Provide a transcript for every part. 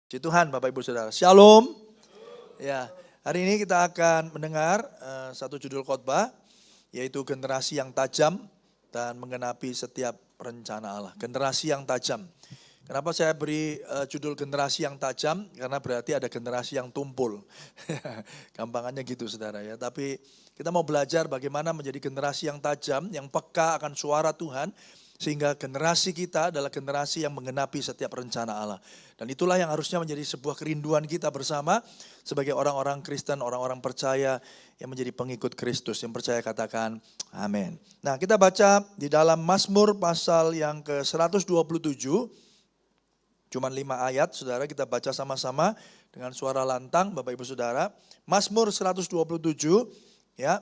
Puji Tuhan Bapak Ibu Saudara. Shalom. Ya, hari ini kita akan mendengar satu judul khotbah yaitu generasi yang tajam dan menggenapi setiap rencana Allah. Generasi yang tajam. Kenapa saya beri judul generasi yang tajam? Karena berarti ada generasi yang tumpul. Gampangannya gitu Saudara ya. Tapi kita mau belajar bagaimana menjadi generasi yang tajam, yang peka akan suara Tuhan. Sehingga generasi kita adalah generasi yang menggenapi setiap rencana Allah. Dan itulah yang harusnya menjadi sebuah kerinduan kita bersama sebagai orang-orang Kristen, orang-orang percaya yang menjadi pengikut Kristus. Yang percaya katakan amin. Nah, kita baca di dalam Mazmur pasal yang ke-127. Cuman 5 ayat, saudara, kita baca sama-sama dengan suara lantang, Bapak Ibu Saudara. Mazmur 127, ya.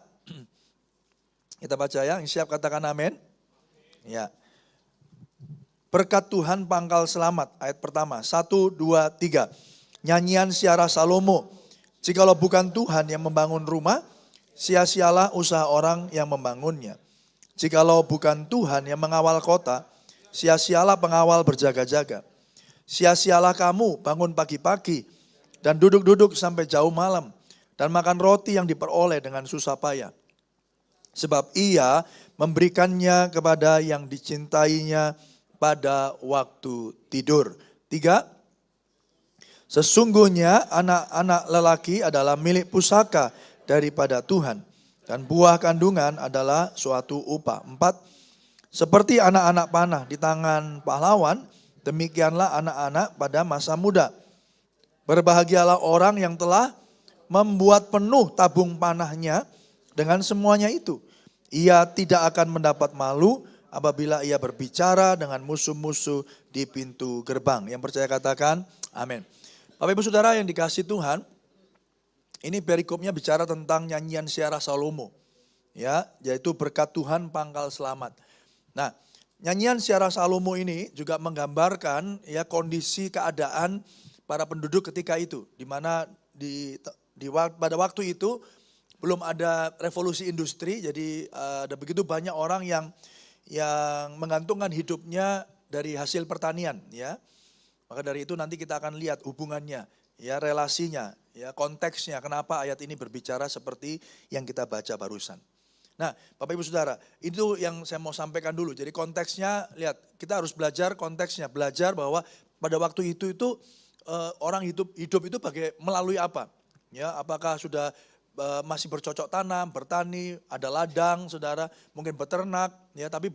Kita baca ya, yang siap katakan amin. Ya. Berkat Tuhan pangkal selamat, ayat pertama, 1, 2, 3. Nyanyian Syarah Salomo. Jikalau bukan Tuhan yang membangun rumah, sia-sialah usaha orang yang membangunnya. Jikalau bukan Tuhan yang mengawal kota, sia-sialah pengawal berjaga-jaga. Sia-sialah kamu bangun pagi-pagi dan duduk-duduk sampai jauh malam dan makan roti yang diperoleh dengan susah payah. Sebab ia memberikannya kepada yang dicintainya pada waktu tidur. 3. Sesungguhnya anak-anak lelaki adalah milik pusaka daripada Tuhan. Dan buah kandungan adalah suatu upah. 4. Seperti anak-anak panah di tangan pahlawan, demikianlah anak-anak pada masa muda. Berbahagialah orang yang telah membuat penuh tabung panahnya dengan semuanya itu. Ia tidak akan mendapat malu apabila ia berbicara dengan musuh-musuh di pintu gerbang. Yang percaya katakan amin. Bapak Ibu Saudara yang dikasihi Tuhan, ini perikopnya bicara tentang nyanyian Syarah Salomo. Ya, yaitu berkat Tuhan pangkal selamat. Nah, nyanyian Syarah Salomo ini juga menggambarkan ya kondisi keadaan para penduduk ketika itu, di mana pada waktu itu belum ada revolusi industri, jadi ada begitu banyak orang yang menggantungkan hidupnya dari hasil pertanian, ya. Maka dari itu nanti kita akan lihat hubungannya, ya, relasinya, ya, konteksnya, kenapa ayat ini berbicara seperti yang kita baca barusan. Nah, Bapak Ibu Saudara, itu yang saya mau sampaikan dulu. Jadi konteksnya, lihat, kita harus belajar konteksnya, belajar bahwa pada waktu itu orang hidup itu melalui apa? Ya, apakah sudah masih bercocok tanam, bertani, ada ladang, saudara, mungkin beternak, ya, tapi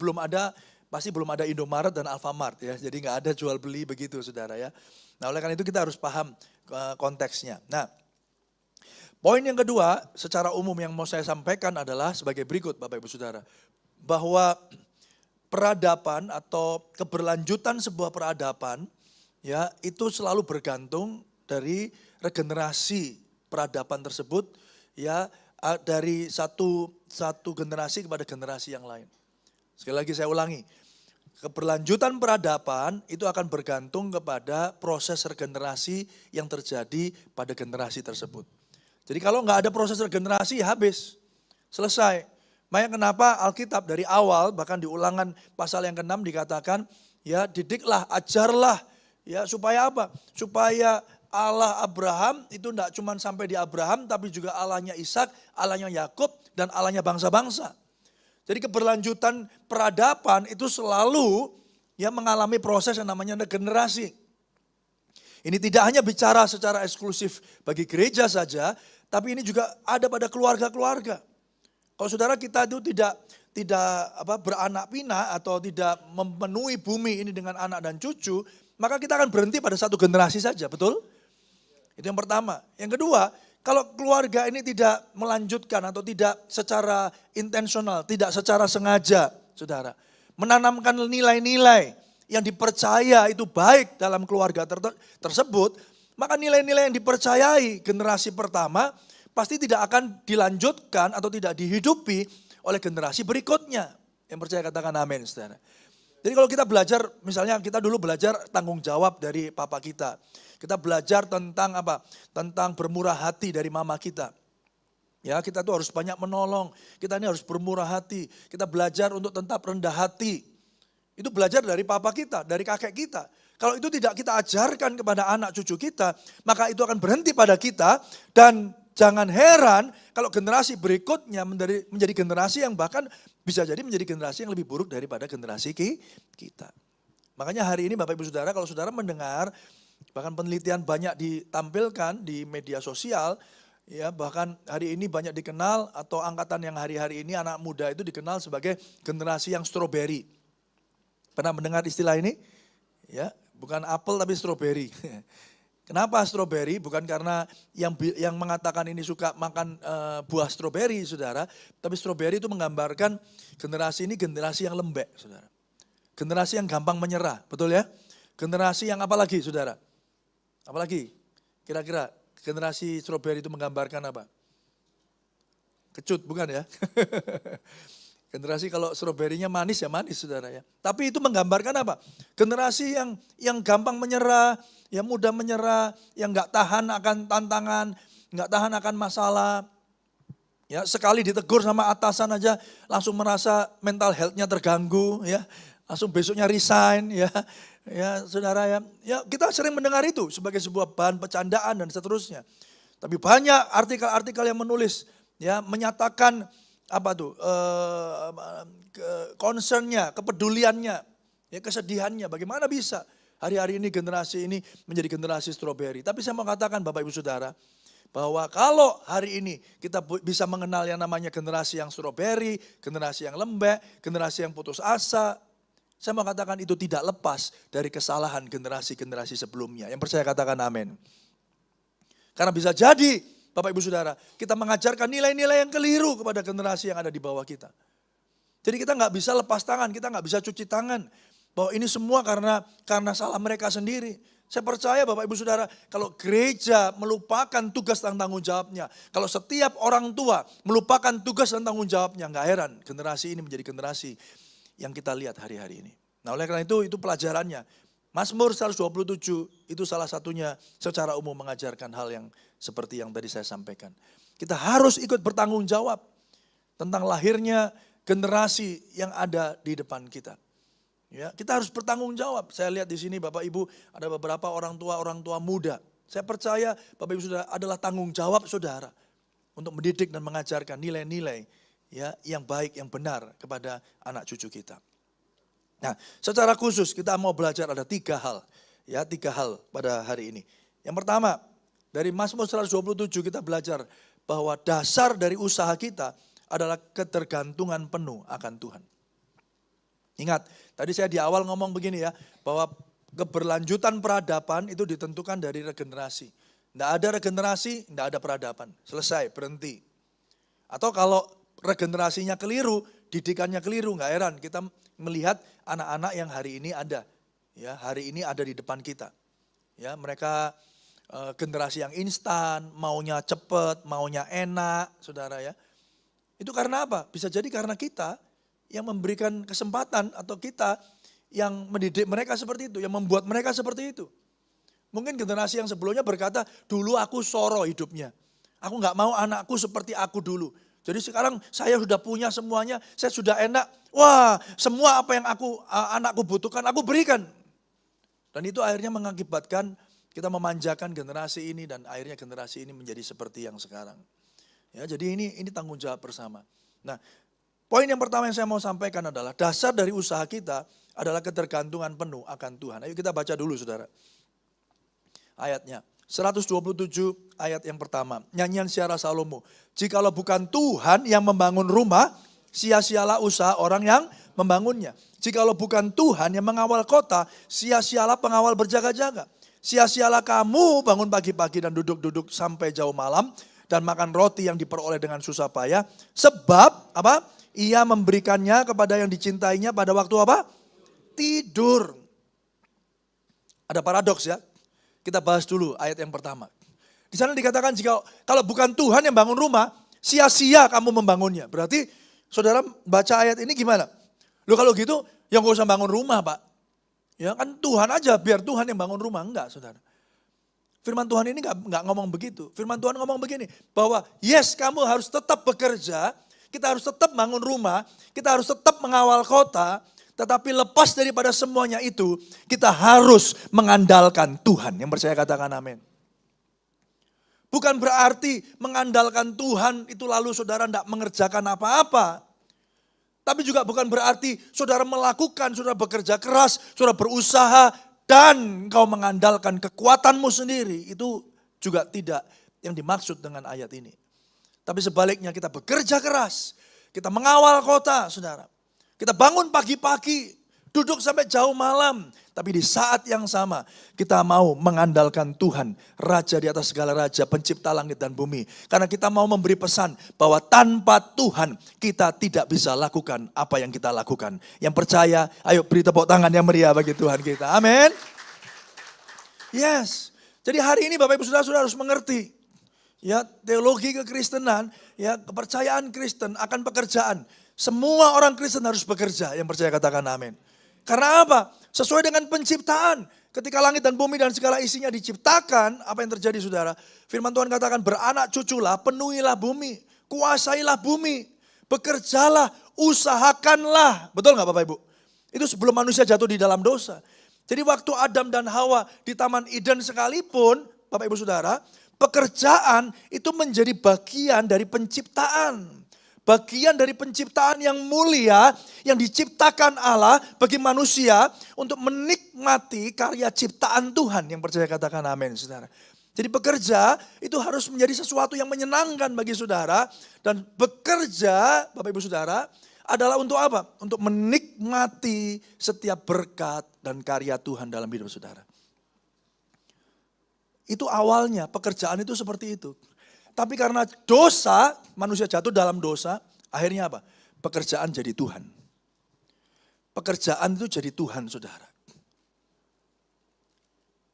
pasti belum ada Indomaret dan Alfamart, ya, jadi nggak ada jual beli begitu, saudara, ya. Nah, oleh karena itu kita harus paham konteksnya. Nah, poin yang kedua, secara umum yang mau saya sampaikan adalah sebagai berikut, Bapak Ibu Saudara, bahwa peradaban atau keberlanjutan sebuah peradaban, ya, itu selalu bergantung dari regenerasi peradaban tersebut. Ya, dari satu generasi kepada generasi yang lain. Sekali lagi saya ulangi, keberlanjutan peradaban itu akan bergantung kepada proses regenerasi yang terjadi pada generasi tersebut. Jadi kalau nggak ada proses regenerasi, ya habis, selesai. Makanya kenapa Alkitab dari awal, bahkan di Ulangan pasal yang ke-6 dikatakan, ya didiklah, ajarlah, ya supaya apa? Supaya Allah Abraham itu tidak cuma sampai di Abraham, tapi juga Allahnya Ishak, Allahnya Yakub, dan Allahnya bangsa-bangsa. Jadi keberlanjutan peradaban itu selalu ya mengalami proses yang namanya regenerasi. Ini tidak hanya bicara secara eksklusif bagi gereja saja, tapi ini juga ada pada keluarga-keluarga. Kalau saudara kita itu tidak beranak pinak atau tidak memenuhi bumi ini dengan anak dan cucu, maka kita akan berhenti pada satu generasi saja, betul? Itu yang pertama. Yang kedua, kalau keluarga ini tidak melanjutkan atau tidak secara intensional, tidak secara sengaja, saudara, menanamkan nilai-nilai yang dipercaya itu baik dalam keluarga tersebut, maka nilai-nilai yang dipercayai generasi pertama pasti tidak akan dilanjutkan atau tidak dihidupi oleh generasi berikutnya. Yang percaya katakan amin, saudara. Jadi kalau kita belajar, misalnya kita dulu belajar tanggung jawab dari papa kita. Kita belajar tentang apa? Tentang bermurah hati dari mama kita. Ya, kita tuh harus banyak menolong. Kita ini harus bermurah hati. Kita belajar untuk tetap rendah hati. Itu belajar dari papa kita, dari kakek kita. Kalau itu tidak kita ajarkan kepada anak cucu kita, maka itu akan berhenti pada kita. Dan jangan heran kalau generasi berikutnya menjadi generasi yang bahkan bisa jadi menjadi generasi yang lebih buruk daripada generasi kita. Makanya hari ini Bapak Ibu Saudara, kalau saudara mendengar, bahkan penelitian banyak ditampilkan di media sosial, ya bahkan hari ini banyak dikenal atau angkatan yang hari-hari ini anak muda itu dikenal sebagai generasi yang strawberry. Pernah mendengar istilah ini? Ya, bukan apel tapi strawberry. Kenapa strawberry? Bukan karena yang mengatakan ini suka makan buah strawberry, saudara. Tapi strawberry itu menggambarkan generasi ini generasi yang lembek, saudara. Generasi yang gampang menyerah, betul ya? Generasi yang apa lagi, saudara? Apalagi? Kira-kira generasi strawberry itu menggambarkan apa? Kecut, bukan ya? Generasi kalau stroberinya manis ya manis, saudara ya. Tapi itu menggambarkan apa? Generasi yang gampang menyerah, yang mudah menyerah, yang nggak tahan akan tantangan, nggak tahan akan masalah. Ya, sekali ditegur sama atasan aja langsung merasa mental health-nya terganggu, ya. Langsung besoknya resign, ya. Ya, saudara ya. Ya, kita sering mendengar itu sebagai sebuah bahan bercandaan dan seterusnya. Tapi banyak artikel-artikel yang menulis, ya, menyatakan apa tuh concernnya, kepeduliannya, ya kesedihannya. Bagaimana bisa hari-hari ini generasi ini menjadi generasi strawberry? Tapi saya mau katakan Bapak Ibu Saudara, bahwa kalau hari ini kita bisa mengenal yang namanya generasi yang strawberry, generasi yang lembek, generasi yang putus asa, saya mau katakan itu tidak lepas dari kesalahan generasi-generasi sebelumnya. Yang percaya katakan amin. Karena bisa jadi Bapak Ibu Saudara, kita mengajarkan nilai-nilai yang keliru kepada generasi yang ada di bawah kita. Jadi kita nggak bisa lepas tangan, kita nggak bisa cuci tangan. Bahwa ini semua karena salah mereka sendiri. Saya percaya Bapak Ibu Saudara, kalau gereja melupakan tugas dan tanggung jawabnya, kalau setiap orang tua melupakan tugas dan tanggung jawabnya, nggak heran generasi ini menjadi generasi yang kita lihat hari-hari ini. Nah oleh karena itu pelajarannya. Mazmur 127 itu salah satunya secara umum mengajarkan hal yang seperti yang tadi saya sampaikan. Kita harus ikut bertanggung jawab tentang lahirnya generasi yang ada di depan kita. Ya, kita harus bertanggung jawab. Saya lihat di sini Bapak Ibu ada beberapa orang tua muda. Saya percaya Bapak Ibu Saudara adalah tanggung jawab saudara untuk mendidik dan mengajarkan nilai-nilai ya yang baik, yang benar kepada anak cucu kita. Nah, secara khusus kita mau belajar ada 3 hal. Ya, 3 hal pada hari ini. Yang pertama, dari Mazmur 127 kita belajar bahwa dasar dari usaha kita adalah ketergantungan penuh akan Tuhan. Ingat, tadi saya di awal ngomong begini ya, bahwa keberlanjutan peradaban itu ditentukan dari regenerasi. Tidak ada regenerasi, tidak ada peradaban. Selesai, berhenti. Atau kalau regenerasinya keliru, didikannya keliru, nggak heran kita melihat anak-anak yang hari ini ada, ya hari ini ada di depan kita, ya mereka generasi yang instan, maunya cepat, maunya enak, saudara ya. Itu karena apa? Bisa jadi karena kita yang memberikan kesempatan atau kita yang mendidik mereka seperti itu, yang membuat mereka seperti itu. Mungkin generasi yang sebelumnya berkata, dulu aku soro hidupnya, aku nggak mau anakku seperti aku dulu. Jadi sekarang saya sudah punya semuanya, saya sudah enak. Wah, semua apa yang anakku butuhkan, aku berikan. Dan itu akhirnya mengakibatkan kita memanjakan generasi ini dan akhirnya generasi ini menjadi seperti yang sekarang. Ya, jadi ini tanggung jawab bersama. Nah, poin yang pertama yang saya mau sampaikan adalah dasar dari usaha kita adalah ketergantungan penuh akan Tuhan. Ayo kita baca dulu saudara. Ayatnya. 127 ayat yang pertama, nyanyian Syara Salomo. Jikalau bukan Tuhan yang membangun rumah, sia-sialah usaha orang yang membangunnya. Jikalau bukan Tuhan yang mengawal kota, sia-sialah pengawal berjaga-jaga. Sia-sialah kamu bangun pagi-pagi dan duduk-duduk sampai jauh malam dan makan roti yang diperoleh dengan susah payah. Sebab apa? Ia memberikannya kepada yang dicintainya pada waktu apa? Tidur. Ada paradoks ya. Kita bahas dulu ayat yang pertama. Di sana dikatakan jika kalau bukan Tuhan yang bangun rumah, sia-sia kamu membangunnya. Berarti saudara baca ayat ini gimana? Loh kalau gitu, ya gak usah bangun rumah Pak. Ya kan Tuhan aja, biar Tuhan yang bangun rumah. Enggak saudara. Firman Tuhan ini gak ngomong begitu. Firman Tuhan ngomong begini, bahwa yes kamu harus tetap bekerja, kita harus tetap bangun rumah, kita harus tetap mengawal kota, Tetapi lepas daripada semuanya itu, kita harus mengandalkan Tuhan. Yang percaya katakan amin. Bukan berarti mengandalkan Tuhan itu lalu saudara tidak mengerjakan apa-apa. Tapi juga bukan berarti saudara melakukan, saudara bekerja keras, saudara berusaha, dan engkau mengandalkan kekuatanmu sendiri. Itu juga tidak yang dimaksud dengan ayat ini. Tapi sebaliknya kita bekerja keras, kita mengawal kota, saudara. Kita bangun pagi-pagi, duduk sampai jauh malam. Tapi di saat yang sama kita mau mengandalkan Tuhan, Raja di atas segala raja, pencipta langit dan bumi. Karena kita mau memberi pesan bahwa tanpa Tuhan kita tidak bisa lakukan apa yang kita lakukan. Yang percaya, ayo beri tepuk tangan yang meriah bagi Tuhan kita. Amin. Yes. Jadi hari ini Bapak Ibu Saudara harus mengerti. Ya, teologi kekristenan, ya, kepercayaan Kristen akan pekerjaan. Semua orang Kristen harus bekerja, yang percaya katakan amin. Karena apa? Sesuai dengan penciptaan. Ketika langit dan bumi dan segala isinya diciptakan, apa yang terjadi saudara? Firman Tuhan katakan beranak cuculah, penuhilah bumi, kuasailah bumi, bekerjalah, usahakanlah. Betul gak Bapak Ibu? Itu sebelum manusia jatuh di dalam dosa. Jadi waktu Adam dan Hawa di Taman Eden sekalipun, Bapak Ibu Saudara, pekerjaan itu menjadi bagian dari penciptaan. Bagian dari penciptaan yang mulia yang diciptakan Allah bagi manusia untuk menikmati karya ciptaan Tuhan. Yang percaya katakan amin saudara. Jadi bekerja itu harus menjadi sesuatu yang menyenangkan bagi saudara. Dan bekerja Bapak Ibu Saudara adalah untuk apa? Untuk menikmati setiap berkat dan karya Tuhan dalam hidup saudara. Itu awalnya pekerjaan itu seperti itu. Tapi karena dosa, manusia jatuh dalam dosa, akhirnya apa? Pekerjaan jadi Tuhan. Pekerjaan itu jadi Tuhan, saudara.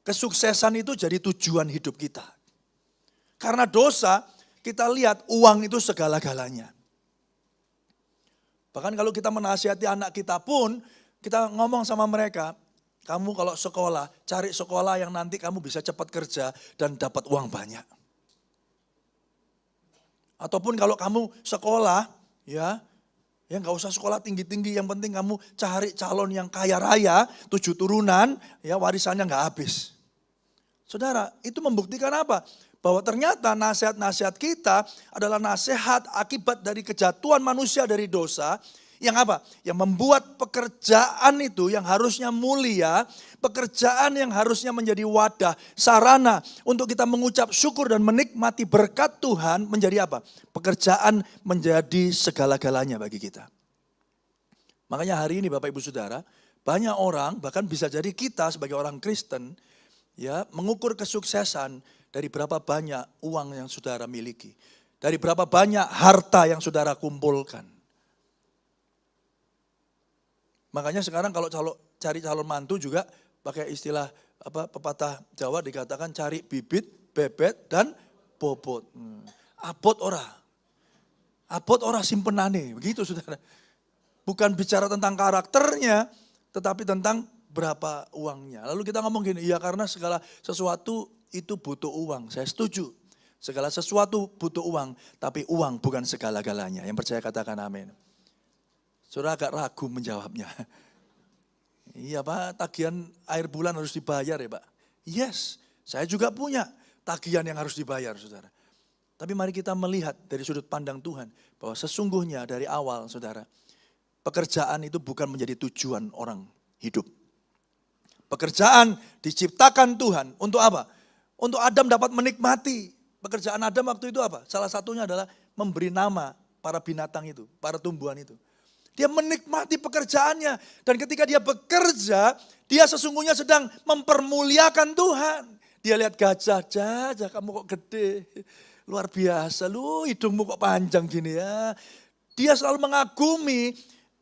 Kesuksesan itu jadi tujuan hidup kita. Karena dosa, kita lihat uang itu segala-galanya. Bahkan kalau kita menasihati anak kita pun, kita ngomong sama mereka, kamu kalau sekolah, cari sekolah yang nanti kamu bisa cepat kerja dan dapat uang banyak. Ataupun kalau kamu sekolah, ya nggak usah sekolah tinggi-tinggi, yang penting kamu cari calon yang kaya raya, 7 turunan, ya warisannya nggak habis. Saudara, itu membuktikan apa? Bahwa ternyata nasihat-nasihat kita adalah nasihat akibat dari kejatuhan manusia dari dosa, yang apa? Yang membuat pekerjaan itu yang harusnya mulia, pekerjaan yang harusnya menjadi wadah, sarana untuk kita mengucap syukur dan menikmati berkat Tuhan menjadi apa? Pekerjaan menjadi segala-galanya bagi kita. Makanya hari ini Bapak Ibu Saudara, banyak orang bahkan bisa jadi kita sebagai orang Kristen ya mengukur kesuksesan dari berapa banyak uang yang saudara miliki, dari berapa banyak harta yang saudara kumpulkan. Makanya sekarang kalau cari calon mantu juga pakai istilah pepatah Jawa dikatakan cari bibit, bebet, dan bobot. Abot ora simpenane, begitu saudara. Bukan bicara tentang karakternya, tetapi tentang berapa uangnya. Lalu kita ngomong gini, ya karena segala sesuatu itu butuh uang. Saya setuju, segala sesuatu butuh uang, tapi uang bukan segala-galanya. Yang percaya katakan amin. Saudara agak ragu menjawabnya. Iya Pak, tagihan air bulan harus dibayar ya Pak. Yes, saya juga punya tagihan yang harus dibayar saudara. Tapi mari kita melihat dari sudut pandang Tuhan. Bahwa sesungguhnya dari awal saudara, pekerjaan itu bukan menjadi tujuan orang hidup. Pekerjaan diciptakan Tuhan untuk apa? Untuk Adam dapat menikmati. Pekerjaan Adam waktu itu apa? Salah satunya adalah memberi nama para binatang itu, para tumbuhan itu. Dia menikmati pekerjaannya. Dan ketika dia bekerja, dia sesungguhnya sedang mempermuliakan Tuhan. Dia lihat gajah, kamu kok gede. Luar biasa, lu hidungmu kok panjang gini ya. Dia selalu mengagumi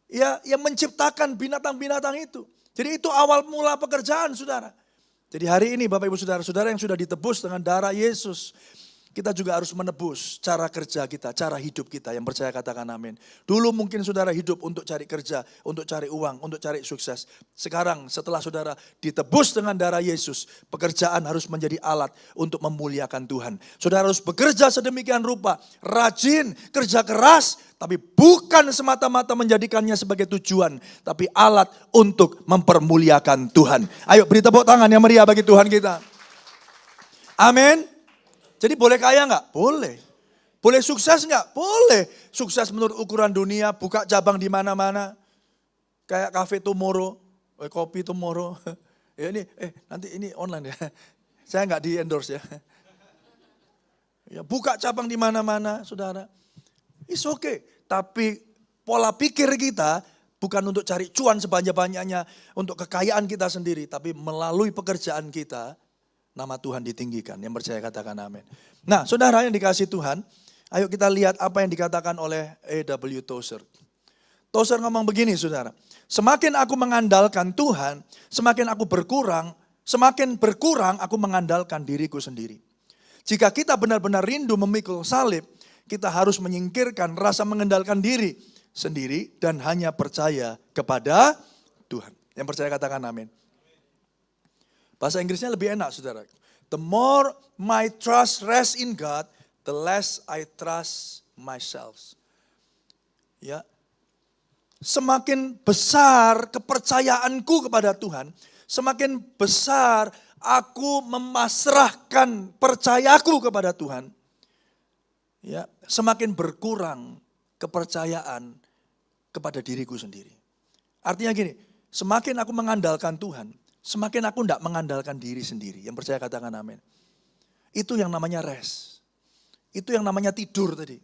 ya yang menciptakan binatang-binatang itu. Jadi itu awal mula pekerjaan saudara. Jadi hari ini Bapak Ibu Saudara-saudara yang sudah ditebus dengan darah Yesus. kita juga harus menebus cara kerja kita, cara hidup kita. Yang percaya katakan amin. Dulu mungkin saudara hidup untuk cari kerja, untuk cari uang, untuk cari sukses. Sekarang setelah saudara ditebus dengan darah Yesus, pekerjaan harus menjadi alat untuk memuliakan Tuhan. Saudara harus bekerja sedemikian rupa, rajin, kerja keras, tapi bukan semata-mata menjadikannya sebagai tujuan, tapi alat untuk mempermuliakan Tuhan. Ayo beri tepuk tangan yang meriah bagi Tuhan kita. Amin. Jadi boleh kaya enggak? Boleh. Boleh sukses enggak? Boleh. Sukses menurut ukuran dunia, buka cabang di mana-mana. Kayak Cafe Tomorrow, Kopi Tomorrow. Ya ini, nanti ini online ya. Saya enggak di endorse ya. Ya buka cabang di mana-mana, saudara. It's okay. Tapi pola pikir kita bukan untuk cari cuan sebanyak-banyaknya, untuk kekayaan kita sendiri. Tapi melalui pekerjaan kita, nama Tuhan ditinggikan. Yang percaya katakan amin. Nah saudara yang dikasih Tuhan, ayo kita lihat apa yang dikatakan oleh A.W. Tozer. Tozer ngomong begini saudara. Semakin aku mengandalkan Tuhan, semakin berkurang aku mengandalkan diriku sendiri. Jika kita benar-benar rindu memikul salib, kita harus menyingkirkan rasa mengandalkan diri sendiri dan hanya percaya kepada Tuhan. Yang percaya katakan amin. Bahasa Inggrisnya lebih enak saudara. The more my trust rests in God, the less I trust myself. Ya. Semakin besar kepercayaanku kepada Tuhan, semakin besar aku memasrahkan percayaku kepada Tuhan. Ya, semakin berkurang kepercayaan kepada diriku sendiri. Artinya gini, semakin aku mengandalkan Tuhan, semakin aku tidak mengandalkan diri sendiri. Yang percaya katakan amin. Itu yang namanya rest. Itu yang namanya tidur tadi.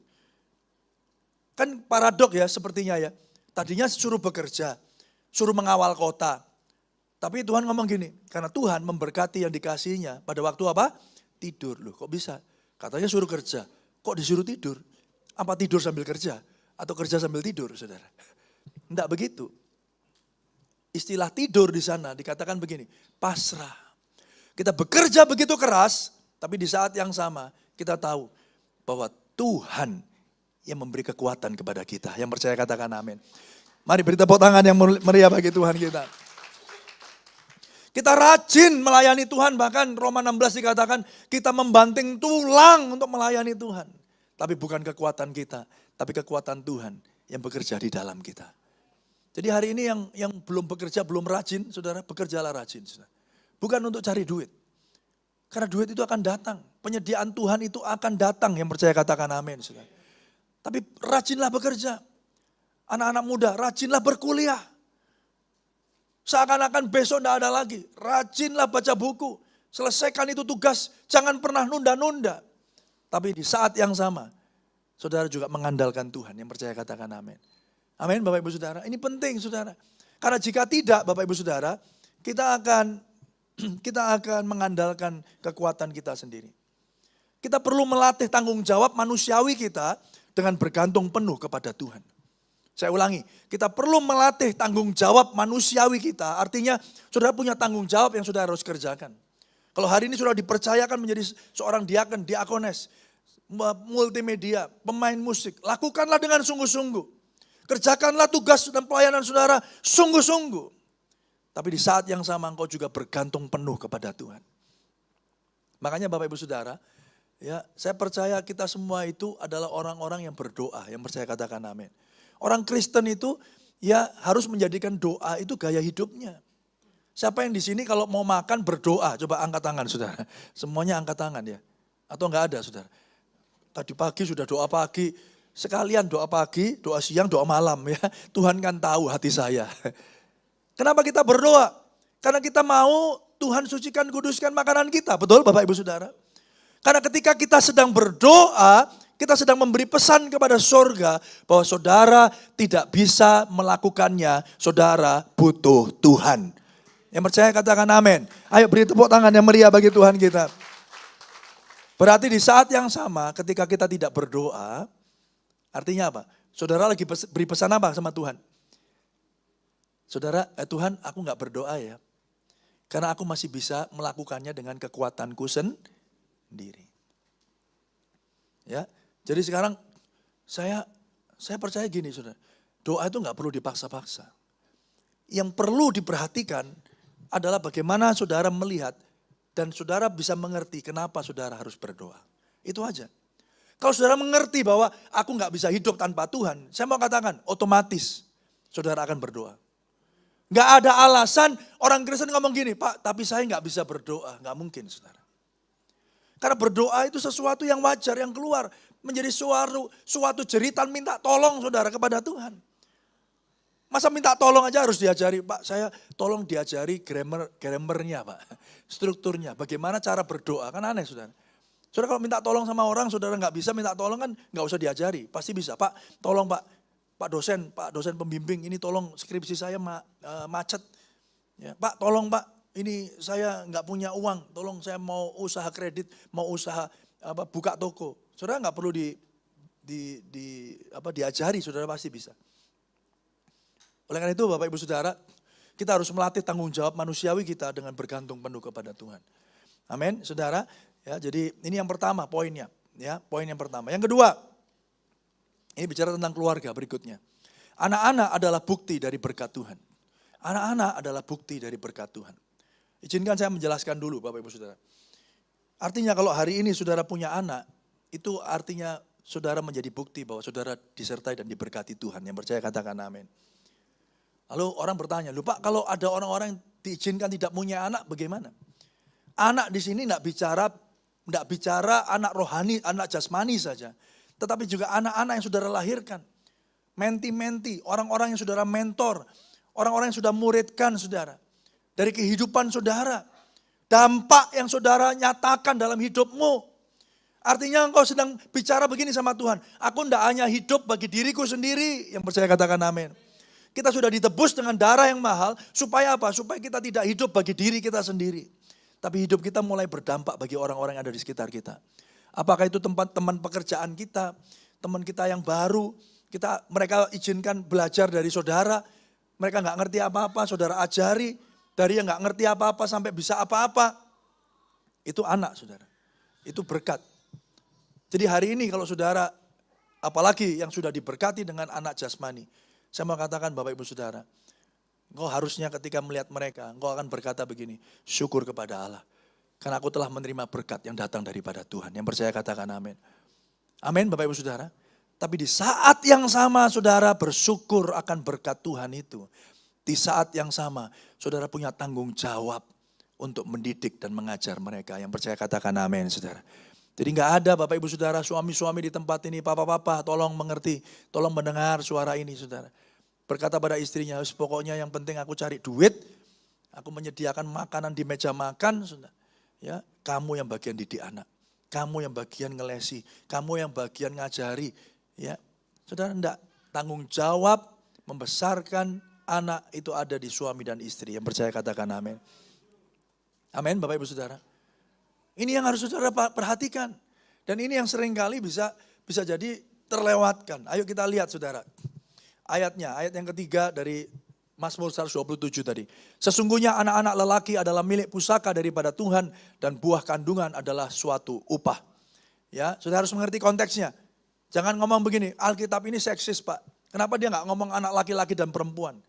Kan paradok ya sepertinya ya. Tadinya suruh bekerja, suruh mengawal kota. Tapi Tuhan ngomong gini, karena Tuhan memberkati yang dikasihnya pada waktu apa? Tidur. Loh kok bisa? Katanya suruh kerja. Kok disuruh tidur? Apa tidur sambil kerja? Atau kerja sambil tidur saudara? Tidak begitu. Istilah tidur di sana dikatakan begini, pasrah. Kita bekerja begitu keras, tapi di saat yang sama kita tahu bahwa Tuhan yang memberi kekuatan kepada kita. Yang percaya katakan amin. Mari beri tepuk tangan yang meriah bagi Tuhan kita. Kita rajin melayani Tuhan, bahkan Roma 16 dikatakan kita membanting tulang untuk melayani Tuhan. Tapi bukan kekuatan kita, tapi kekuatan Tuhan yang bekerja di dalam kita. Jadi hari ini yang belum bekerja, belum rajin, saudara, bekerjalah rajin. Saudara. Bukan untuk cari duit. Karena duit itu akan datang. Penyediaan Tuhan itu akan datang, yang percaya katakan amin. Saudara. Tapi rajinlah bekerja. Anak-anak muda, rajinlah berkuliah. Seakan-akan besok tidak ada lagi. Rajinlah baca buku. Selesaikan itu tugas. Jangan pernah nunda-nunda. Tapi di saat yang sama, saudara juga mengandalkan Tuhan. Yang percaya katakan amin. Amin Bapak Ibu Saudara. Ini penting saudara. Karena jika tidak Bapak Ibu Saudara, kita akan mengandalkan kekuatan kita sendiri. Kita perlu melatih tanggung jawab manusiawi kita dengan bergantung penuh kepada Tuhan. Saya ulangi, kita perlu melatih tanggung jawab manusiawi kita. Artinya saudara punya tanggung jawab yang saudara harus kerjakan. Kalau hari ini saudara dipercayakan menjadi seorang diaken, diakones, multimedia, pemain musik. Lakukanlah dengan sungguh-sungguh. Kerjakanlah tugas dan pelayanan saudara sungguh-sungguh. Tapi di saat yang sama engkau juga bergantung penuh kepada Tuhan. Makanya Bapak Ibu Saudara, ya, saya percaya kita semua itu adalah orang-orang yang berdoa, yang percaya katakan amin. Orang Kristen itu ya harus menjadikan doa itu gaya hidupnya. Siapa yang di sini kalau mau makan berdoa? Coba angkat tangan saudara. Semuanya angkat tangan ya. Atau enggak ada saudara? Tadi pagi sudah doa pagi. Sekalian doa pagi, doa siang, doa malam ya. Tuhan kan tahu hati saya. Kenapa kita berdoa? Karena kita mau Tuhan sucikan, kuduskan makanan kita. Betul Bapak Ibu Saudara? Karena ketika kita sedang berdoa, kita sedang memberi pesan kepada sorga bahwa saudara tidak bisa melakukannya, saudara butuh Tuhan. Yang percaya katakan amin. Ayo beri tepuk tangan yang meriah bagi Tuhan kita. Berarti di saat yang sama ketika kita tidak berdoa, artinya apa? Saudara lagi beri pesan apa sama Tuhan? Saudara, Tuhan aku gak berdoa ya. Karena aku masih bisa melakukannya dengan kekuatanku sendiri. Ya, jadi sekarang saya percaya gini, saudara. Doa itu nggak perlu dipaksa-paksa. Yang perlu diperhatikan adalah bagaimana saudara melihat dan saudara bisa mengerti kenapa saudara harus berdoa. Itu aja. Kalau saudara mengerti bahwa aku nggak bisa hidup tanpa Tuhan, saya mau katakan otomatis saudara akan berdoa. Nggak ada alasan orang Kristen ngomong gini, Pak, tapi saya nggak bisa berdoa. Nggak mungkin, saudara. Karena berdoa itu sesuatu yang wajar, yang keluar. Menjadi suatu jeritan minta tolong saudara kepada Tuhan. Masa minta tolong aja harus diajari, Pak, saya tolong diajari grammarnya, Pak. Strukturnya, bagaimana cara berdoa, kan aneh, saudara. Saudara kalau minta tolong sama orang, saudara nggak bisa minta tolong kan nggak usah diajari, pasti bisa. Pak, tolong Pak dosen pembimbing, ini tolong skripsi saya macet. Ya, Pak, tolong Pak, ini saya nggak punya uang, tolong saya mau usaha kredit, mau usaha buka toko. Saudara nggak perlu diajari, saudara pasti bisa. Oleh karena itu Bapak Ibu Saudara, kita harus melatih tanggung jawab manusiawi kita dengan bergantung penuh kepada Tuhan. Amin, saudara. Ya, jadi ini yang pertama poinnya. Ya, poin yang pertama. Yang kedua, ini bicara tentang keluarga berikutnya. Anak-anak adalah bukti dari berkat Tuhan. Anak-anak adalah bukti dari berkat Tuhan. Izinkan saya menjelaskan dulu Bapak Ibu Saudara. Artinya kalau hari ini saudara punya anak, itu artinya saudara menjadi bukti bahwa saudara disertai dan diberkati Tuhan. Yang percaya katakan amin. Lalu orang bertanya, Pak, kalau ada orang-orang yang diizinkan tidak punya anak, bagaimana? Anak di sini enggak bicara anak rohani, anak jasmani saja. Tetapi juga anak-anak yang saudara lahirkan. Menti-menti, orang-orang yang saudara mentor. Orang-orang yang sudah muridkan saudara. Dari kehidupan saudara. Dampak yang saudara nyatakan dalam hidupmu. Artinya engkau sedang bicara begini sama Tuhan. Aku tidak hanya hidup bagi diriku sendiri. Yang percaya katakan amin. Kita sudah ditebus dengan darah yang mahal. Supaya apa? Supaya kita tidak hidup bagi diri kita sendiri. Tapi hidup kita mulai berdampak bagi orang-orang yang ada di sekitar kita. Apakah itu tempat teman pekerjaan kita, teman kita yang baru, mereka izinkan belajar dari saudara, mereka nggak ngerti apa-apa, saudara ajari, dari yang nggak ngerti apa-apa sampai bisa apa-apa, itu anak saudara, itu berkat. Jadi hari ini kalau saudara, apalagi yang sudah diberkati dengan anak jasmani, saya mau katakan Bapak Ibu Saudara, engkau harusnya ketika melihat mereka, engkau akan berkata begini, syukur kepada Allah. Karena aku telah menerima berkat yang datang daripada Tuhan. Yang percaya katakan amin. Amin Bapak Ibu Saudara. Tapi di saat yang sama saudara bersyukur akan berkat Tuhan itu. Di saat yang sama saudara punya tanggung jawab untuk mendidik dan mengajar mereka. Yang percaya katakan amin saudara. Jadi nggak ada Bapak Ibu Saudara, suami-suami di tempat ini, papa-papa tolong mengerti, tolong mendengar suara ini saudara. Berkata pada istrinya, pokoknya yang penting aku cari duit, aku menyediakan makanan di meja makan, saudara. Ya, kamu yang bagian didik anak, kamu yang bagian ngelesi, kamu yang bagian ngajari, ya. Saudara enggak, tanggung jawab membesarkan anak itu ada di suami dan istri. Yang percaya katakan amin. Amin Bapak Ibu Saudara. Ini yang harus saudara perhatikan. Dan ini yang seringkali bisa jadi terlewatkan. Ayo kita lihat saudara. Ayat yang ketiga dari Mazmur 127 tadi. Sesungguhnya anak-anak lelaki adalah milik pusaka daripada Tuhan dan buah kandungan adalah suatu upah. Ya, saudara harus mengerti konteksnya. Jangan ngomong begini, Alkitab ini seksis Pak. Kenapa dia nggak ngomong anak laki-laki dan perempuan?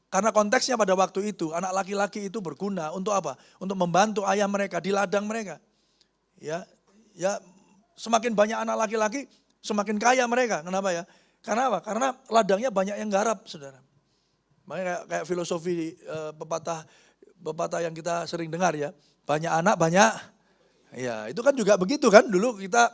Karena konteksnya pada waktu itu, anak laki-laki itu berguna untuk apa? Untuk membantu ayah mereka di ladang mereka. Ya, semakin banyak anak laki-laki, semakin kaya mereka. Kenapa ya? Karena apa? Karena ladangnya banyak yang garap, saudara. Makanya kayak filosofi pepatah yang kita sering dengar ya. Banyak anak, banyak. Ya, itu kan juga begitu kan. Dulu kita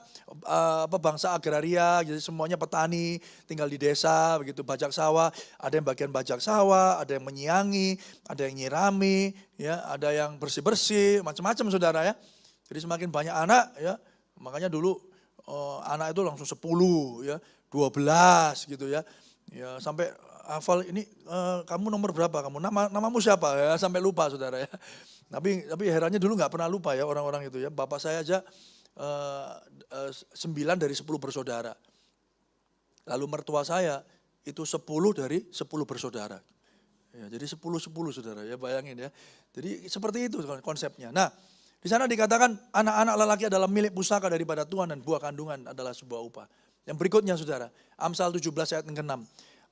bangsa agraria, jadi semuanya petani, tinggal di desa, begitu bajak sawah. Ada yang bagian bajak sawah, ada yang menyiangi, ada yang nyirami, ya, ada yang bersih-bersih, macam-macam saudara ya. Jadi semakin banyak anak ya, makanya dulu anak itu langsung 10 ya, 12 gitu ya. Ya sampai hafal ini kamu nomor berapa, kamu namamu siapa ya, sampai lupa saudara ya. Tapi herannya dulu nggak pernah lupa ya orang-orang itu ya. Bapak saya aja 9 dari 10 bersaudara. Lalu mertua saya itu 10 dari 10 bersaudara. Ya, jadi 10 saudara ya, bayangin ya. Jadi seperti itu konsepnya. Nah, Di sana dikatakan anak-anak lelaki adalah milik pusaka daripada Tuhan dan buah kandungan adalah sebuah upah. Yang berikutnya saudara, Amsal 17 ayat ke-6.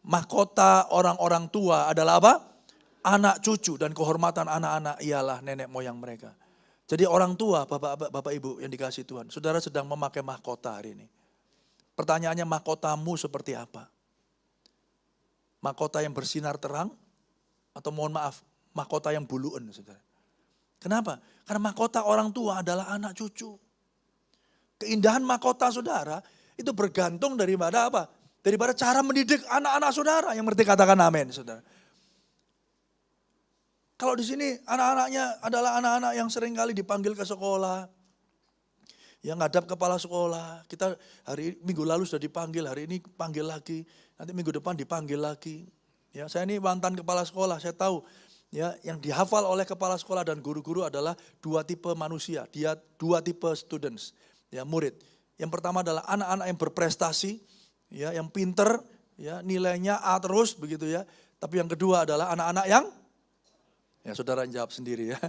Mahkota orang-orang tua adalah apa? Anak cucu, dan kehormatan anak-anak ialah nenek moyang mereka. Jadi orang tua, bapak ibu yang dikasih Tuhan, saudara sedang memakai mahkota hari ini. Pertanyaannya, mahkotamu seperti apa? Mahkota yang bersinar terang, atau mohon maaf, mahkota yang buluan saudara. Kenapa? Karena mahkota orang tua adalah anak cucu. Keindahan mahkota saudara itu bergantung daripada apa? Daripada cara mendidik anak-anak saudara. Yang ngerti katakan amin saudara. Kalau di sini anak-anaknya adalah anak-anak yang sering kali dipanggil ke sekolah. Yang ngadap kepala sekolah. Kita minggu lalu sudah dipanggil, hari ini panggil lagi. Nanti minggu depan dipanggil lagi. Ya, saya ini mantan kepala sekolah, saya tahu. Ya, yang dihafal oleh kepala sekolah dan guru-guru adalah dua tipe manusia, dua tipe students, ya murid. Yang pertama adalah anak-anak yang berprestasi, ya yang pinter, ya nilainya A terus begitu ya. Tapi yang kedua adalah anak-anak yang, ya saudara jawab sendiri ya,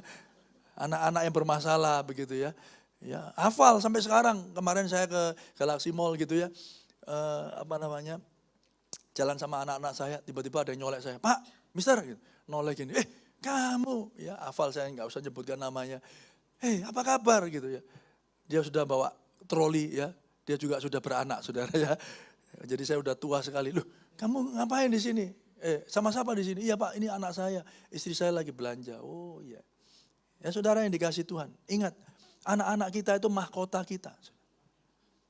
anak-anak yang bermasalah begitu ya. Ya hafal sampai sekarang. Kemarin saya ke Galaxy Mall gitu ya, jalan sama anak-anak saya, tiba-tiba ada yang nyolek saya, Pak, Mister, gitu. Noleh gini, kamu, ya hafal saya nggak usah nyebutkan namanya. Apa kabar gitu ya. Dia sudah bawa troli ya, dia juga sudah beranak saudara ya. Jadi saya udah tua sekali. Loh, kamu ngapain di sini? Sama siapa di sini? Iya Pak, ini anak saya, istri saya lagi belanja. Oh iya. Ya saudara yang dikasih Tuhan, ingat anak-anak kita itu mahkota kita.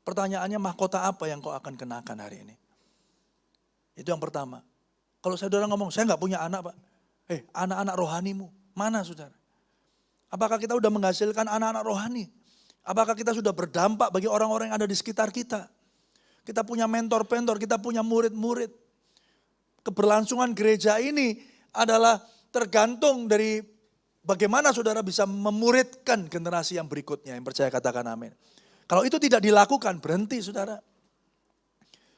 Pertanyaannya mahkota apa yang kau akan kenakan hari ini? Itu yang pertama. Kalau saudara ngomong, saya nggak punya anak Pak. Anak-anak rohanimu, mana saudara? Apakah kita sudah menghasilkan anak-anak rohani? Apakah kita sudah berdampak bagi orang-orang yang ada di sekitar kita? Kita punya mentor-mentor, kita punya murid-murid. Keberlangsungan gereja ini adalah tergantung dari bagaimana saudara bisa memuridkan generasi yang berikutnya. Yang percaya katakan amin. Kalau itu tidak dilakukan, berhenti saudara.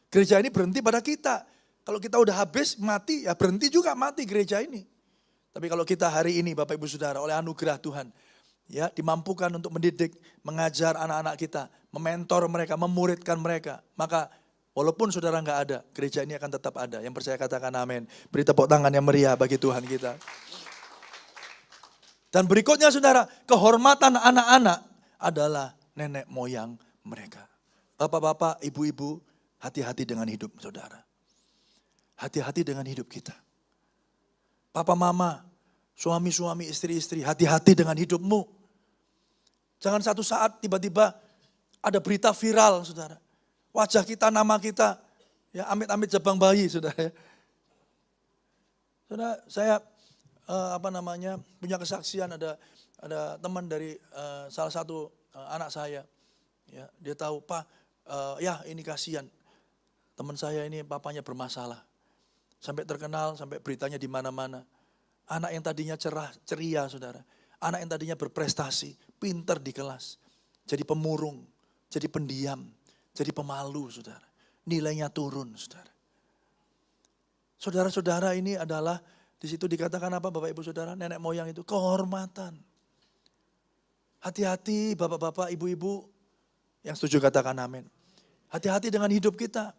Gereja ini berhenti pada kita. Kalau kita udah habis, mati, ya berhenti juga mati gereja ini. Tapi kalau kita hari ini Bapak Ibu Saudara oleh anugerah Tuhan, ya dimampukan untuk mendidik, mengajar anak-anak kita, mementor mereka, memuridkan mereka, maka walaupun saudara nggak ada, gereja ini akan tetap ada. Yang percaya katakan amin. Beri tepuk tangan yang meriah bagi Tuhan kita. Dan berikutnya saudara, kehormatan anak-anak adalah nenek moyang mereka. Bapak-bapak, ibu-ibu, hati-hati dengan hidup saudara. Hati-hati dengan hidup kita. Papa mama, suami-suami, istri-istri, hati-hati dengan hidupmu. Jangan satu saat tiba-tiba ada berita viral, saudara. Wajah kita, nama kita, ya amit-amit jabang bayi, saudara. Saudara, saya punya kesaksian ada teman dari salah satu anak saya, ya dia tahu Pak, ya ini kasihan, teman saya ini papanya bermasalah. Sampai terkenal, sampai beritanya di mana-mana. Anak yang tadinya cerah, ceria saudara. Anak yang tadinya berprestasi, pinter di kelas. Jadi pemurung, jadi pendiam, jadi pemalu saudara. Nilainya turun saudara. Saudara-saudara ini adalah, di situ dikatakan apa Bapak Ibu Saudara? Nenek moyang itu kehormatan. Hati-hati bapak-bapak, ibu-ibu yang setuju katakan amin. Hati-hati dengan hidup kita.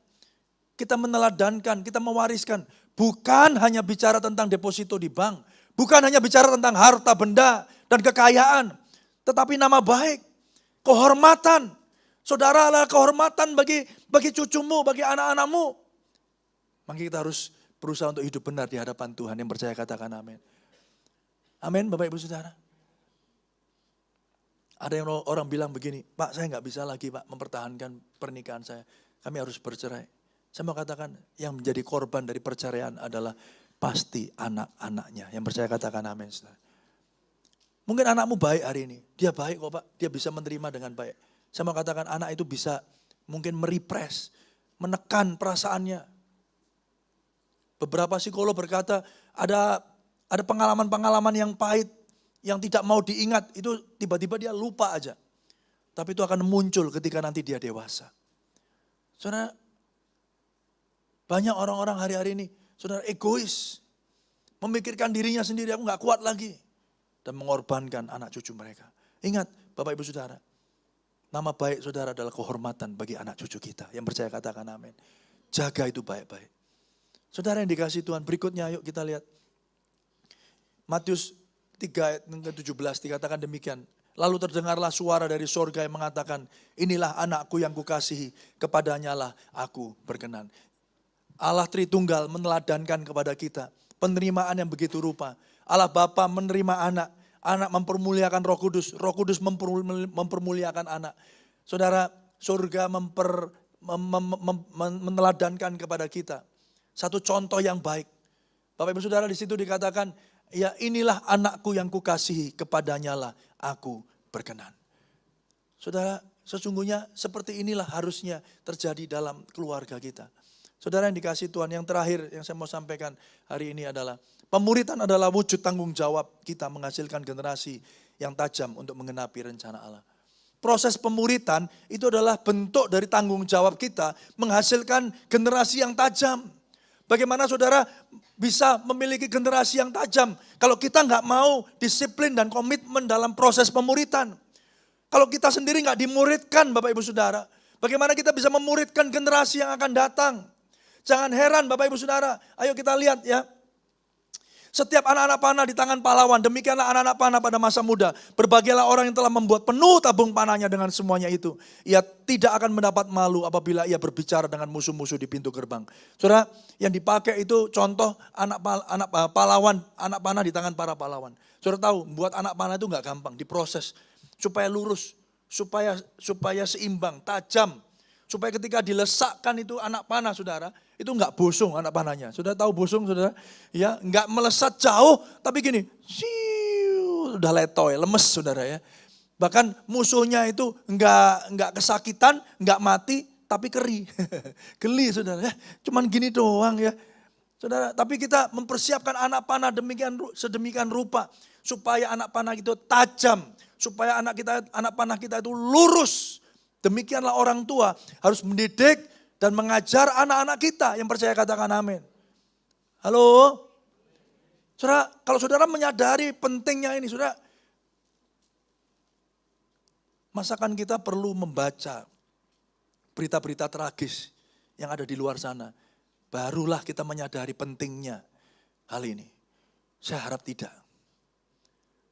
Kita meneladankan, kita mewariskan. Bukan hanya bicara tentang deposito di bank. Bukan hanya bicara tentang harta benda dan kekayaan. Tetapi nama baik, kehormatan. Saudara adalah kehormatan bagi cucumu, bagi anak-anakmu. Maka kita harus berusaha untuk hidup benar di hadapan Tuhan. Yang percaya katakan amin. Amin Bapak Ibu Saudara. Ada yang orang bilang begini, Pak saya nggak bisa lagi Pak mempertahankan pernikahan saya. Kami harus bercerai. Saya mau katakan yang menjadi korban dari perceraian adalah pasti anak-anaknya. Yang percaya katakan amin. Mungkin anakmu baik hari ini. Dia baik kok Pak. Dia bisa menerima dengan baik. Saya mau katakan anak itu bisa mungkin merepress, menekan perasaannya. Beberapa psikolog berkata ada pengalaman-pengalaman yang pahit, yang tidak mau diingat. Itu tiba-tiba dia lupa aja. Tapi itu akan muncul ketika nanti dia dewasa. Saudara, banyak orang-orang hari-hari ini, saudara egois. Memikirkan dirinya sendiri, aku gak kuat lagi. Dan mengorbankan anak cucu mereka. Ingat Bapak Ibu Saudara, nama baik saudara adalah kehormatan bagi anak cucu kita. Yang percaya katakan amin. Jaga itu baik-baik. Saudara yang dikasih Tuhan, berikutnya yuk kita lihat. Matius 3 ayat 17 dikatakan demikian. Lalu terdengarlah suara dari sorga yang mengatakan, inilah anakku yang kukasihi, kepadanya lah aku berkenan. Allah Tritunggal meneladankan kepada kita penerimaan yang begitu rupa. Allah Bapa menerima anak, anak mempermuliakan Roh Kudus mempermuliakan anak. Saudara, surga meneladankan kepada kita satu contoh yang baik. Bapak Ibu Saudara, di situ dikatakan, ya inilah anakku yang kukasihi, kepadanya lah aku berkenan. Saudara, sesungguhnya seperti inilah harusnya terjadi dalam keluarga kita. Saudara yang dikasihi Tuhan, yang terakhir yang saya mau sampaikan hari ini adalah, pemuritan adalah wujud tanggung jawab kita menghasilkan generasi yang tajam untuk mengenapi rencana Allah. Proses pemuritan itu adalah bentuk dari tanggung jawab kita menghasilkan generasi yang tajam. Bagaimana saudara bisa memiliki generasi yang tajam kalau kita nggak mau disiplin dan komitmen dalam proses pemuritan. Kalau kita sendiri nggak dimuridkan Bapak Ibu Saudara, bagaimana kita bisa memuridkan generasi yang akan datang? Jangan heran Bapak Ibu Saudara, ayo kita lihat ya. Setiap anak-anak panah di tangan pahlawan, demikianlah anak-anak panah pada masa muda. Berbahagialah orang yang telah membuat penuh tabung panahnya dengan semuanya itu. Ia tidak akan mendapat malu apabila ia berbicara dengan musuh-musuh di pintu gerbang. Saudara, yang dipakai itu contoh anak pahlawan, anak panah di tangan para pahlawan. Saudara tahu, buat anak panah itu nggak gampang, diproses supaya lurus, supaya seimbang, tajam. Supaya ketika dilesakkan itu anak panah saudara, itu enggak bosong anak panahnya. Saudara tahu bosong saudara? Ya, enggak melesat jauh, tapi gini, udah letoy, lemes saudara ya. Bahkan musuhnya itu enggak kesakitan, enggak mati, tapi keri. Geli saudara ya, cuman gini doang ya. Saudara, tapi kita mempersiapkan anak panah sedemikian rupa. Supaya anak panah itu tajam, supaya anak panah kita itu lurus. Demikianlah orang tua harus mendidik dan mengajar anak-anak kita yang percaya katakan amin. Halo? Saudara, kalau saudara menyadari pentingnya ini, saudara, masakan kita perlu membaca berita-berita tragis yang ada di luar sana. Barulah kita menyadari pentingnya hal ini. Saya harap tidak.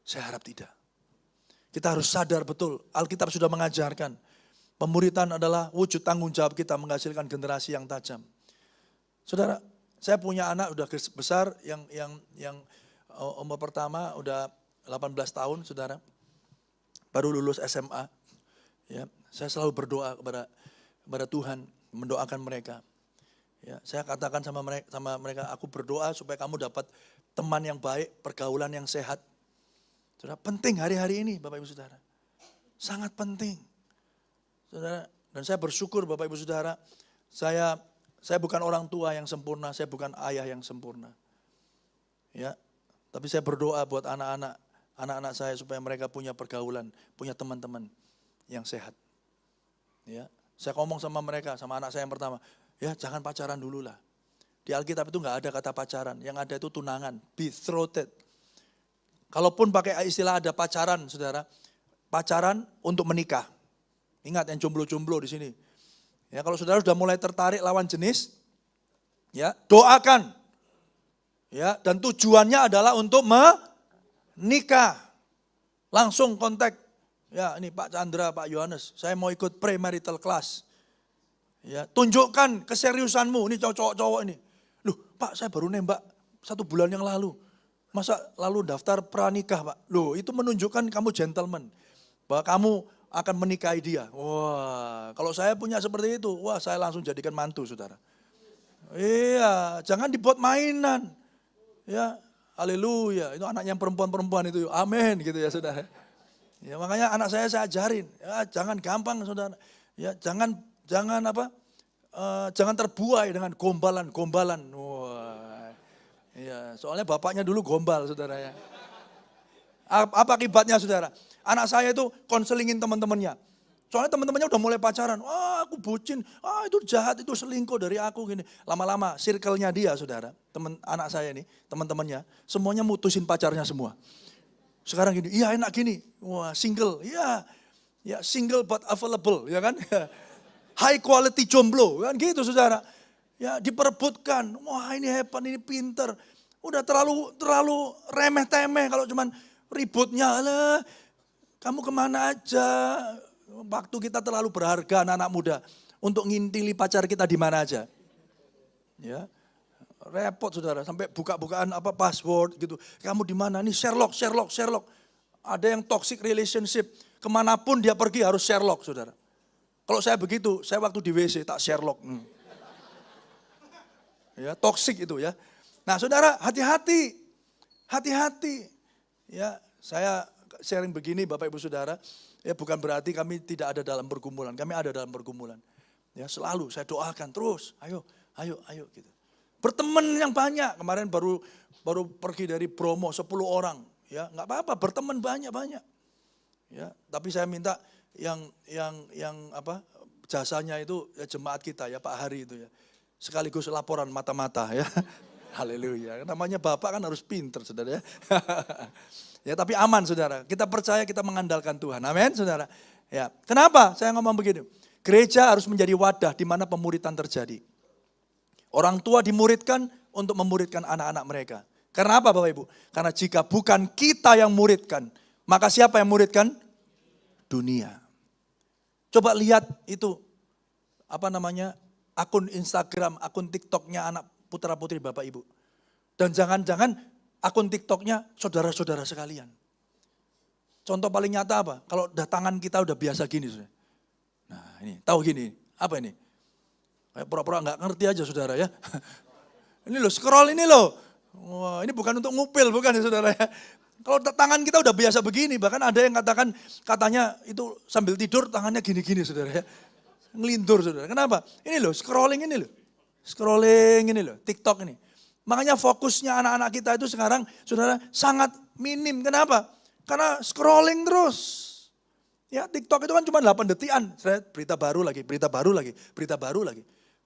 Saya harap tidak. Kita harus sadar betul, Alkitab sudah mengajarkan. Pemuritan adalah wujud tanggung jawab kita menghasilkan generasi yang tajam. Saudara, saya punya anak udah besar yang umur pertama udah 18 tahun, saudara. Baru lulus SMA. Ya, saya selalu berdoa kepada Tuhan, mendoakan mereka. Ya, saya katakan sama mereka, aku berdoa supaya kamu dapat teman yang baik, pergaulan yang sehat. Saudara, penting hari-hari ini Bapak Ibu Saudara. Sangat penting. Saudara, dan saya bersyukur Bapak Ibu Saudara, saya bukan orang tua yang sempurna, saya bukan ayah yang sempurna. Ya, tapi saya berdoa buat anak-anak saya supaya mereka punya pergaulan, punya teman-teman yang sehat. Ya, saya ngomong sama mereka, sama anak saya yang pertama, ya jangan pacaran dulu lah. Di Alkitab itu nggak ada kata pacaran, yang ada itu tunangan, betrothed. Kalaupun pakai istilah ada pacaran, saudara, pacaran untuk menikah. Ingat yang jomblo-jomblo di sini. Ya, kalau saudara sudah mulai tertarik lawan jenis, ya doakan. Ya, dan tujuannya adalah untuk menikah. Langsung kontak. Ya, ini Pak Chandra, Pak Yohanes, saya mau ikut premarital class. Ya, tunjukkan keseriusanmu. Ini cowok-cowok ini. Loh, Pak, saya baru nembak 1 bulan yang lalu. Masa lalu daftar pranikah, Pak? Loh, itu menunjukkan kamu gentleman. Bahwa kamu akan menikahi dia. Wah, kalau saya punya seperti itu, wah saya langsung jadikan mantu, saudara. Iya, jangan dibuat mainan. Ya, haleluya. Itu anak yang perempuan-perempuan itu, amin gitu ya, saudara. Ya, makanya anak saya ajarin, ya, jangan gampang, saudara. Ya, jangan terbuai dengan gombalan. Wah, iya, soalnya bapaknya dulu gombal, saudara ya. Apa akibatnya, saudara? Anak saya itu konselingin teman-temannya. Soalnya teman-temannya udah mulai pacaran. Wah, aku bucin. Ah, itu jahat, itu selingkuh dari aku gini. Lama-lama circle-nya dia, saudara. Anak saya ini, teman-temannya, semuanya mutusin pacarnya semua. Sekarang gini, iya enak gini. Wah, single. Iya. Ya, single but available, ya kan? High quality jomblo, kan gitu Saudara. Ya, diperebutkan. Wah, ini hebat, ini pinter. Udah terlalu remeh-temeh kalau cuman ributnya. Alah, kamu kemana aja? Waktu kita terlalu berharga anak-anak muda untuk ngintili pacar kita di mana aja. Ya. Repot Saudara, sampai buka-bukaan apa password gitu. Kamu di mana? Nih Sherlock. Ada yang toxic relationship. Kemanapun dia pergi harus Sherlock Saudara. Kalau saya begitu, saya waktu di WC tak Sherlock. Ya, toxic itu ya. Nah Saudara, hati-hati. Hati-hati. Ya, saya sharing begini Bapak Ibu Saudara. Ya bukan berarti kami tidak ada dalam pergumulan. Kami ada dalam pergumulan. Ya selalu saya doakan terus. Ayo gitu. Berteman yang banyak. Kemarin baru pergi dari Bromo 10 orang. Ya, enggak apa-apa, berteman banyak-banyak. Ya, tapi saya minta yang jasanya itu ya jemaat kita ya Pak Hari itu ya. Sekaligus laporan mata-mata ya. Haleluya. Namanya Bapak kan harus pinter Saudara ya. Ya, tapi aman Saudara. Kita percaya kita mengandalkan Tuhan. Amin Saudara. Ya. Kenapa saya ngomong begini? Gereja harus menjadi wadah di mana pemuritan terjadi. Orang tua dimuridkan untuk memuridkan anak-anak mereka. Karena apa Bapak Ibu? Karena jika bukan kita yang muridkan, maka siapa yang muridkan? Dunia. Coba lihat itu, akun Instagram, akun TikToknya anak putra-putri Bapak Ibu. Dan jangan-jangan akun TikToknya saudara-saudara sekalian. Contoh paling nyata apa? Kalau tangan kita udah biasa gini. Nah ini, tahu gini, apa ini? Kayak pura-pura nggak ngerti aja Saudara ya. Ini loh, scroll ini loh. Wah, ini bukan untuk ngupil, bukan ya Saudara ya. Kalau tangan kita udah biasa begini, bahkan ada yang katanya itu sambil tidur tangannya gini-gini Saudara ya. Ngelindur Saudara. Kenapa? Ini loh, scrolling ini loh. Scrolling ini loh, TikTok ini. Makanya fokusnya anak-anak kita itu sekarang Saudara sangat minim. Kenapa? Karena scrolling terus. Ya, TikTok itu kan cuma 8 detikan. Berita baru lagi.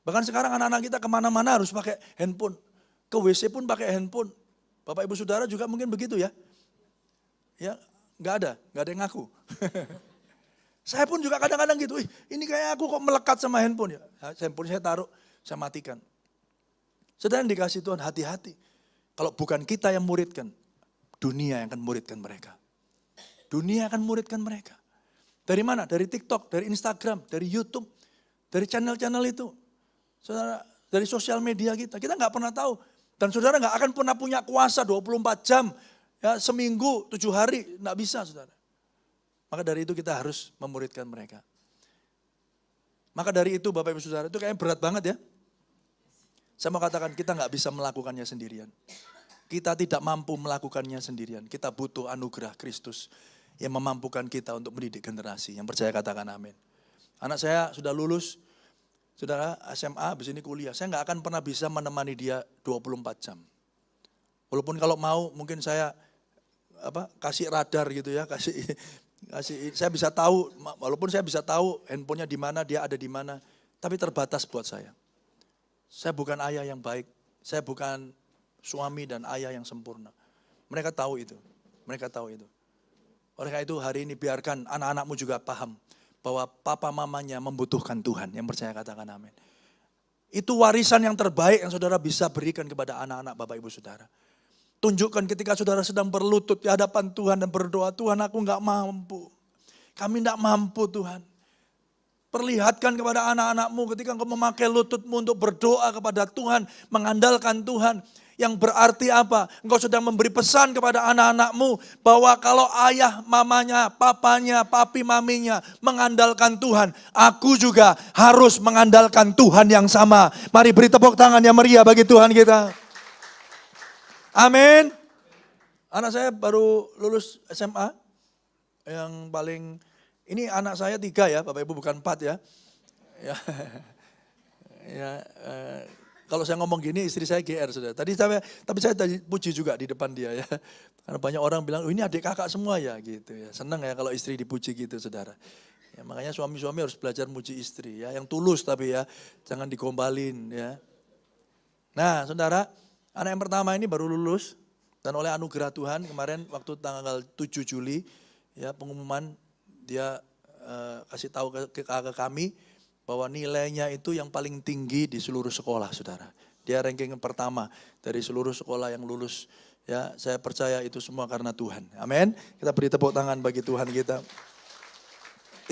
Bahkan sekarang anak-anak kita kemana-mana harus pakai handphone. Ke WC pun pakai handphone. Bapak Ibu Saudara juga mungkin begitu ya. Ya, nggak ada yang ngaku. Saya pun juga kadang-kadang gitu, ini kayak aku kok melekat sama handphone ya. Handphone saya taruh, saya matikan. Saudara yang dikasih Tuhan, hati-hati. Kalau bukan kita yang muridkan, dunia yang akan muridkan mereka. Dunia akan muridkan mereka. Dari mana? Dari TikTok, dari Instagram, dari YouTube, dari channel-channel itu. Saudara, dari sosial media kita nggak pernah tahu. Dan saudara nggak akan pernah punya kuasa 24 jam, ya, seminggu, 7 hari, nggak bisa saudara. Maka dari itu kita harus memuridkan mereka. Maka dari itu Bapak Ibu Saudara, itu kayaknya berat banget ya. Saya mau katakan kita nggak bisa melakukannya sendirian. Kita tidak mampu melakukannya sendirian. Kita butuh anugerah Kristus yang memampukan kita untuk mendidik generasi. Yang percaya katakan amin. Anak saya sudah lulus, Saudara, SMA, habis ini kuliah. Saya nggak akan pernah bisa menemani dia 24 jam. Walaupun kalau mau mungkin saya kasih radar gitu ya, saya bisa tahu, walaupun saya bisa tahu handphonenya di mana, dia ada di mana, tapi terbatas buat saya. Saya bukan ayah yang baik, saya bukan suami dan ayah yang sempurna. Mereka tahu itu. Oleh karena itu hari ini biarkan anak-anakmu juga paham bahwa papa mamanya membutuhkan Tuhan. Yang percaya katakan amin. Itu warisan yang terbaik yang saudara bisa berikan kepada anak-anak Bapak Ibu Saudara. Tunjukkan ketika saudara sedang berlutut di hadapan Tuhan dan berdoa, Tuhan aku gak mampu. Kami gak mampu Tuhan. Perlihatkan kepada anak-anakmu ketika engkau memakai lututmu untuk berdoa kepada Tuhan, mengandalkan Tuhan. Yang berarti apa? Engkau sedang memberi pesan kepada anak-anakmu bahwa kalau ayah, mamanya, papanya, papi, maminya mengandalkan Tuhan, aku juga harus mengandalkan Tuhan yang sama. Mari beri tepuk tangan yang meriah bagi Tuhan kita. Amin. Anak saya baru lulus SMA. Yang paling, ini anak saya 3 ya, Bapak Ibu bukan 4 ya. Kalau saya ngomong gini istri saya GR sudah. Tapi saya tadi puji juga di depan dia ya. Karena banyak orang bilang, ini adik kakak semua ya gitu ya. Senang ya kalau istri dipuji gitu saudara. Ya, makanya suami-suami harus belajar muji istri ya. Yang tulus tapi ya, jangan digombalin ya. Nah saudara, anak yang pertama ini baru lulus. Dan oleh anugerah Tuhan kemarin waktu tanggal 7 Juli ya pengumuman dia kasih tahu ke kami bahwa nilainya itu yang paling tinggi di seluruh sekolah, saudara. Dia ranking pertama dari seluruh sekolah yang lulus. Ya, saya percaya itu semua karena Tuhan. Amin. Kita beri tepuk tangan bagi Tuhan kita.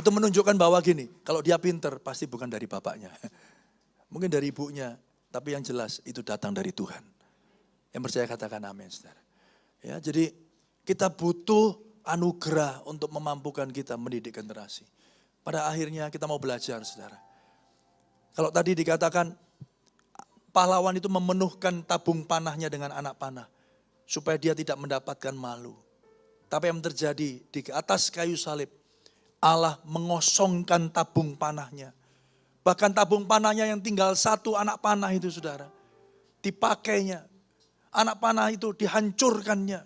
Itu menunjukkan bahwa gini, kalau dia pinter pasti bukan dari bapaknya. Mungkin dari ibunya, tapi yang jelas itu datang dari Tuhan. Yang percaya katakan amin, saudara. Ya, jadi kita butuh anugerah untuk memampukan kita mendidik generasi. Pada akhirnya kita mau belajar, saudara. Kalau tadi dikatakan pahlawan itu memenuhkan tabung panahnya dengan anak panah. Supaya dia tidak mendapatkan malu. Tapi yang terjadi di atas kayu salib, Allah mengosongkan tabung panahnya. Bahkan tabung panahnya yang tinggal satu anak panah itu, saudara. Dipakainya. Anak panah itu dihancurkannya.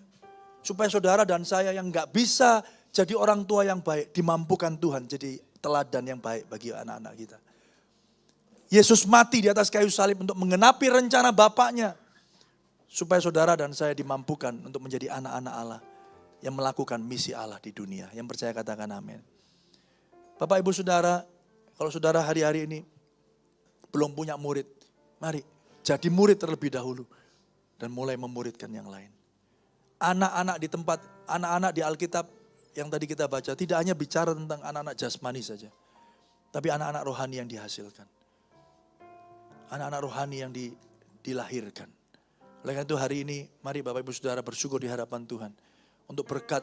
Supaya saudara dan saya yang gak bisa jadi orang tua yang baik, dimampukan Tuhan jadi teladan yang baik bagi anak-anak kita. Yesus mati di atas kayu salib untuk mengenapi rencana Bapaknya. Supaya saudara dan saya dimampukan untuk menjadi anak-anak Allah yang melakukan misi Allah di dunia. Yang percaya katakan amin. Bapak Ibu Saudara, kalau saudara hari-hari ini belum punya murid, mari jadi murid terlebih dahulu dan mulai memuridkan yang lain. Anak-anak di tempat, anak-anak di Alkitab yang tadi kita baca tidak hanya bicara tentang anak-anak jasmani saja. Tapi anak-anak rohani yang dihasilkan. Anak-anak rohani yang dilahirkan. Oleh karena itu hari ini mari Bapak Ibu Saudara bersyukur di hadapan Tuhan. Untuk berkat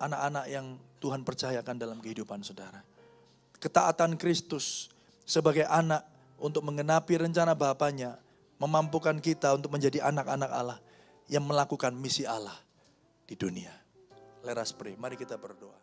anak-anak yang Tuhan percayakan dalam kehidupan saudara. Ketaatan Kristus sebagai anak untuk mengenapi rencana Bapaknya. Memampukan kita untuk menjadi anak-anak Allah yang melakukan misi Allah di dunia. Let us pray, mari kita berdoa.